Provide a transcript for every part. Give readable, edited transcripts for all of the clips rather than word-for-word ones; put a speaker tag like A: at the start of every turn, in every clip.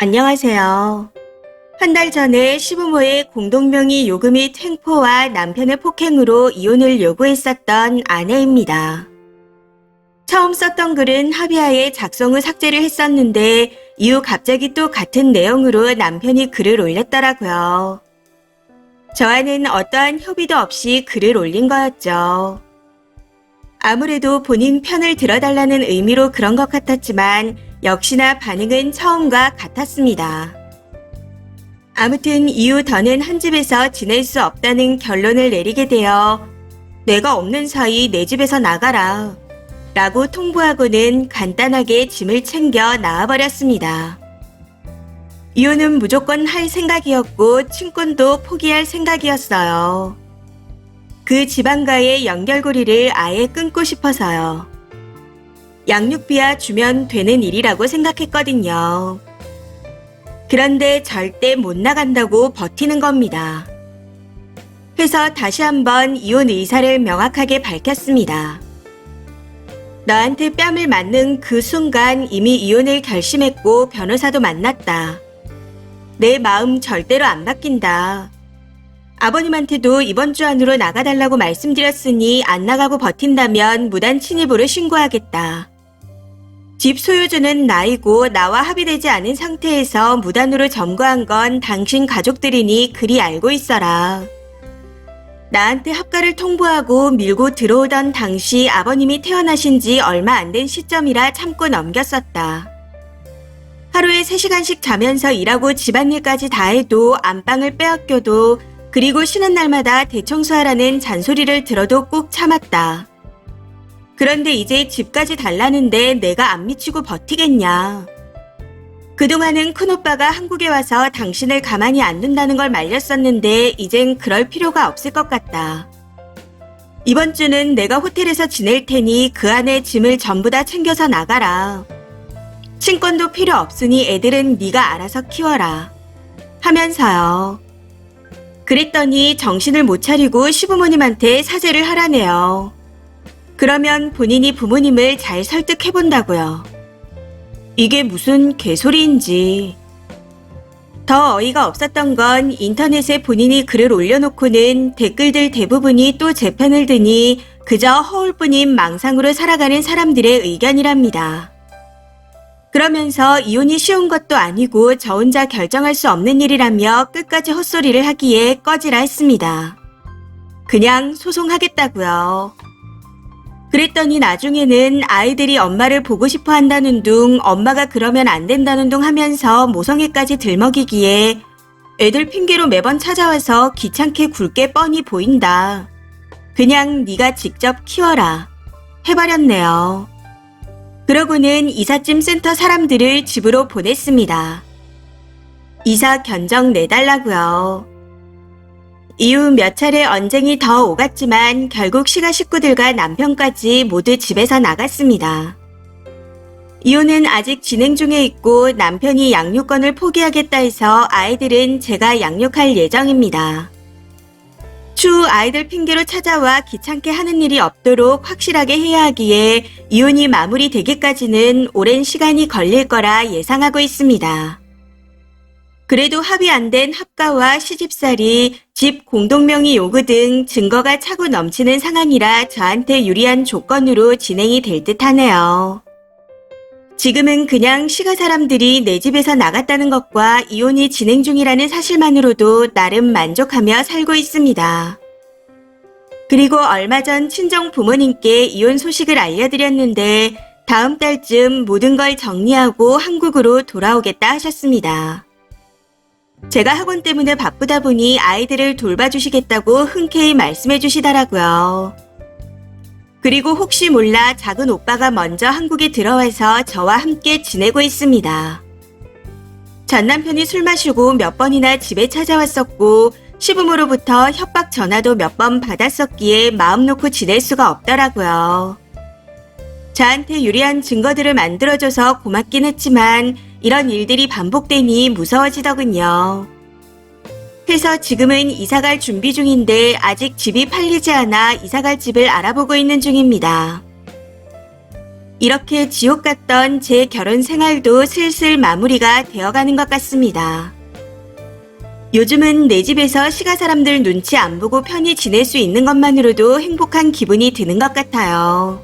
A: 안녕하세요. 한 달 전에 시부모의 공동명의 요금 및 횡포와 남편의 폭행으로 이혼을 요구했었던 아내입니다. 처음 썼던 글은 합의하에 작성 후 삭제를 했었는데 이후 갑자기 또 같은 내용으로 남편이 글을 올렸더라고요. 저와는 어떠한 협의도 없이 글을 올린 거였죠. 아무래도 본인 편을 들어달라는 의미로 그런 것 같았지만 역시나 반응은 처음과 같았습니다. 아무튼 이후 더는 한 집에서 지낼 수 없다는 결론을 내리게 되어 내가 없는 사이 내 집에서 나가라 라고 통보하고는 간단하게 짐을 챙겨 나와버렸습니다. 이혼은 무조건 할 생각이었고 친권도 포기할 생각이었어요. 그 집안과의 연결고리를 아예 끊고 싶어서요. 양육비야 주면 되는 일이라고 생각했거든요. 그런데 절대 못 나간다고 버티는 겁니다. 그래서 다시 한번 이혼 의사를 명확하게 밝혔습니다. 너한테 뺨을 맞는 그 순간 이미 이혼을 결심했고 변호사도 만났다. 내 마음 절대로 안 바뀐다. 아버님한테도 이번 주 안으로 나가달라고 말씀드렸으니 안 나가고 버틴다면 무단 침입으로 신고하겠다. 집 소유주는 나이고 나와 합의되지 않은 상태에서 무단으로 점거한 건 당신 가족들이니 그리 알고 있어라. 나한테 합가를 통보하고 밀고 들어오던 당시 아버님이 태어나신 지 얼마 안 된 시점이라 참고 넘겼었다. 하루에 3시간씩 자면서 일하고 집안일까지 다 해도 안방을 빼앗겨도 그리고 쉬는 날마다 대청소하라는 잔소리를 들어도 꾹 참았다. 그런데 이제 집까지 달라는데 내가 안 미치고 버티겠냐. 그동안은 큰오빠가 한국에 와서 당신을 가만히 안 둔다는 걸 말렸었는데 이젠 그럴 필요가 없을 것 같다. 이번 주는 내가 호텔에서 지낼 테니 그 안에 짐을 전부 다 챙겨서 나가라. 친권도 필요 없으니 애들은 네가 알아서 키워라. 하면서요. 그랬더니 정신을 못 차리고 시부모님한테 사죄를 하라네요. 그러면 본인이 부모님을 잘 설득해본다고요. 이게 무슨 개소리인지. 더 어이가 없었던 건 인터넷에 본인이 글을 올려놓고는 댓글들 대부분이 또 제 편을 드니 그저 허울뿐인 망상으로 살아가는 사람들의 의견이랍니다. 그러면서 이혼이 쉬운 것도 아니고 저 혼자 결정할 수 없는 일이라며 끝까지 헛소리를 하기에 꺼지라 했습니다. 그냥 소송하겠다고요. 그랬더니 나중에는 아이들이 엄마를 보고 싶어 한다는 둥 엄마가 그러면 안 된다는 둥 하면서 모성애까지 들먹이기에 애들 핑계로 매번 찾아와서 귀찮게 굴게 뻔히 보인다. 그냥 네가 직접 키워라. 해버렸네요. 그러고는 이삿짐 센터 사람들을 집으로 보냈습니다. 이사 견적 내달라고요. 이후 몇 차례 언쟁이 더 오갔지만 결국 시가 식구들과 남편까지 모두 집에서 나갔습니다. 이혼은 아직 진행 중에 있고 남편이 양육권을 포기하겠다 해서 아이들은 제가 양육할 예정입니다. 추후 아이들 핑계로 찾아와 귀찮게 하는 일이 없도록 확실하게 해야 하기에 이혼이 마무리되기까지는 오랜 시간이 걸릴 거라 예상하고 있습니다. 그래도 합의 안 된 합가와 시집살이, 집 공동명의 요구 등 증거가 차고 넘치는 상황이라 저한테 유리한 조건으로 진행이 될 듯 하네요. 지금은 그냥 시가 사람들이 내 집에서 나갔다는 것과 이혼이 진행 중이라는 사실만으로도 나름 만족하며 살고 있습니다. 그리고 얼마 전 친정 부모님께 이혼 소식을 알려드렸는데 다음 달쯤 모든 걸 정리하고 한국으로 돌아오겠다 하셨습니다. 제가 학원 때문에 바쁘다 보니 아이들을 돌봐주시겠다고 흔쾌히 말씀해 주시더라고요. 그리고 혹시 몰라 작은 오빠가 먼저 한국에 들어와서 저와 함께 지내고 있습니다. 전 남편이 술 마시고 몇 번이나 집에 찾아왔었고 시부모로부터 협박 전화도 몇 번 받았었기에 마음 놓고 지낼 수가 없더라고요. 저한테 유리한 증거들을 만들어줘서 고맙긴 했지만 이런 일들이 반복되니 무서워지더군요. 그래서 지금은 이사갈 준비 중인데 아직 집이 팔리지 않아 이사갈 집을 알아보고 있는 중입니다. 이렇게 지옥 같던 제 결혼 생활도 슬슬 마무리가 되어가는 것 같습니다. 요즘은 내 집에서 시가 사람들 눈치 안 보고 편히 지낼 수 있는 것만으로도 행복한 기분이 드는 것 같아요.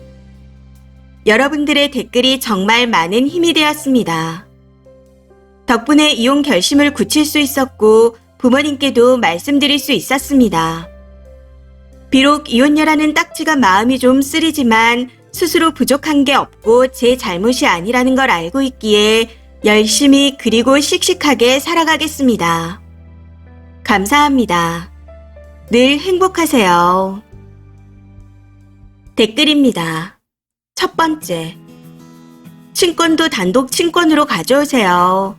A: 여러분들의 댓글이 정말 많은 힘이 되었습니다. 덕분에 이혼 결심을 굳힐 수 있었고 부모님께도 말씀드릴 수 있었습니다. 비록 이혼녀라는 딱지가 마음이 좀 쓰리지만 스스로 부족한 게 없고 제 잘못이 아니라는 걸 알고 있기에 열심히 그리고 씩씩하게 살아가겠습니다. 감사합니다. 늘 행복하세요. 댓글입니다. 첫 번째. 친권도 단독 친권으로 가져오세요.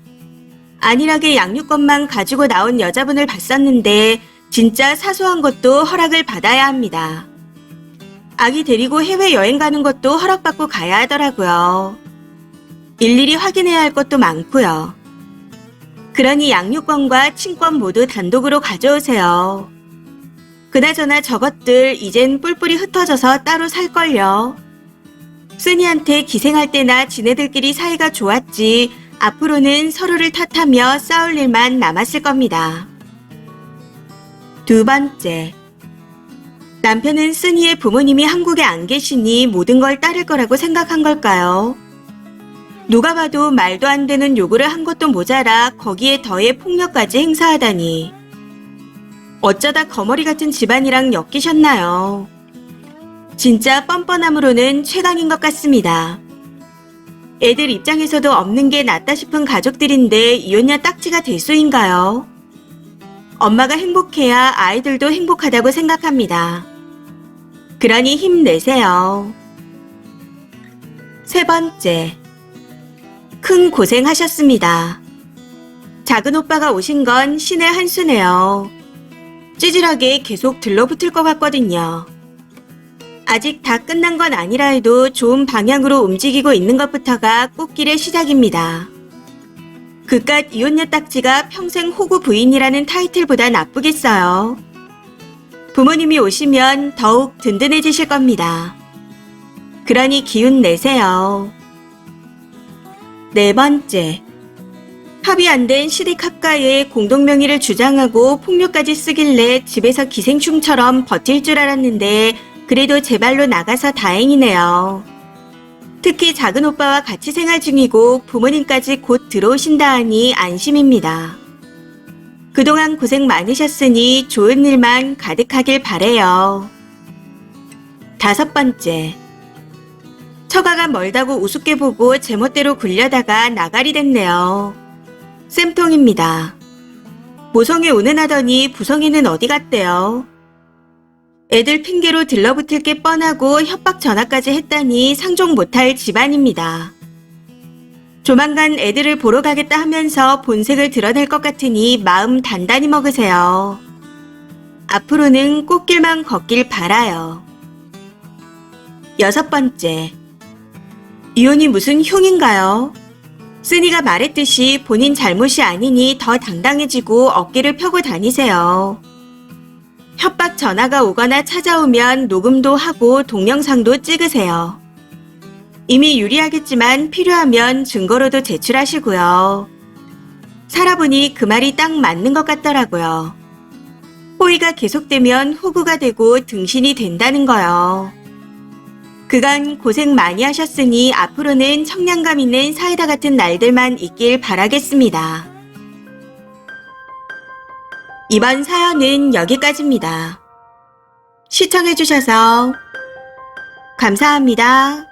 A: 안일하게 양육권만 가지고 나온 여자분을 봤었는데 진짜 사소한 것도 허락을 받아야 합니다. 아기 데리고 해외여행 가는 것도 허락받고 가야 하더라고요. 일일이 확인해야 할 것도 많고요. 그러니 양육권과 친권 모두 단독으로 가져오세요. 그나저나 저것들 이젠 뿔뿔이 흩어져서 따로 살걸요. 쓰니한테 기생할 때나 지네들끼리 사이가 좋았지 앞으로는 서로를 탓하며 싸울 일만 남았을 겁니다. 두 번째. 남편은 쓰니의 부모님이 한국에 안 계시니 모든 걸 따를 거라고 생각한 걸까요? 누가 봐도 말도 안 되는 요구를 한 것도 모자라 거기에 더해 폭력까지 행사하다니. 어쩌다 거머리 같은 집안이랑 엮이셨나요? 진짜 뻔뻔함으로는 최강인 것 같습니다. 애들 입장에서도 없는 게 낫다 싶은 가족들인데 이혼녀 딱지가 대수인가요? 엄마가 행복해야 아이들도 행복하다고 생각합니다. 그러니 힘내세요. 세 번째. 큰 고생하셨습니다. 작은 오빠가 오신 건 신의 한 수네요. 찌질하게 계속 들러붙을 것 같거든요. 아직 다 끝난 건 아니라 해도 좋은 방향으로 움직이고 있는 것부터가 꽃길의 시작입니다. 그깟 이혼녀 딱지가 평생 호구 부인이라는 타이틀보다 나쁘겠어요. 부모님이 오시면 더욱 든든해지실 겁니다. 그러니 기운 내세요. 네 번째. 합의 안 된 시댁 합가에 공동명의를 주장하고 폭력까지 쓰길래 집에서 기생충처럼 버틸 줄 알았는데 그래도 제 발로 나가서 다행이네요. 특히 작은 오빠와 같이 생활 중이고 부모님까지 곧 들어오신다 하니 안심입니다. 그동안 고생 많으셨으니 좋은 일만 가득하길 바래요. 다섯 번째. 처가가 멀다고 우습게 보고 제멋대로 굴려다가 나가리 됐네요. 쌤통입니다. 모성에 운운하더니 부성에는 어디 갔대요? 애들 핑계로 들러붙을 게 뻔하고 협박 전화까지 했다니 상종 못할 집안입니다. 조만간 애들을 보러 가겠다 하면서 본색을 드러낼 것 같으니 마음 단단히 먹으세요. 앞으로는 꽃길만 걷길 바라요. 여섯 번째. 이혼이 무슨 흉인가요? 쓰니가 말했듯이 본인 잘못이 아니니 더 당당해지고 어깨를 펴고 다니세요. 협박 전화가 오거나 찾아오면 녹음도 하고 동영상도 찍으세요. 이미 유리하겠지만 필요하면 증거로도 제출하시고요. 살아보니 그 말이 딱 맞는 것 같더라고요. 호의가 계속되면 호구가 되고 등신이 된다는 거요. 그간 고생 많이 하셨으니 앞으로는 청량감 있는 사이다 같은 날들만 있길 바라겠습니다. 이번 사연은 여기까지입니다. 시청해주셔서 감사합니다.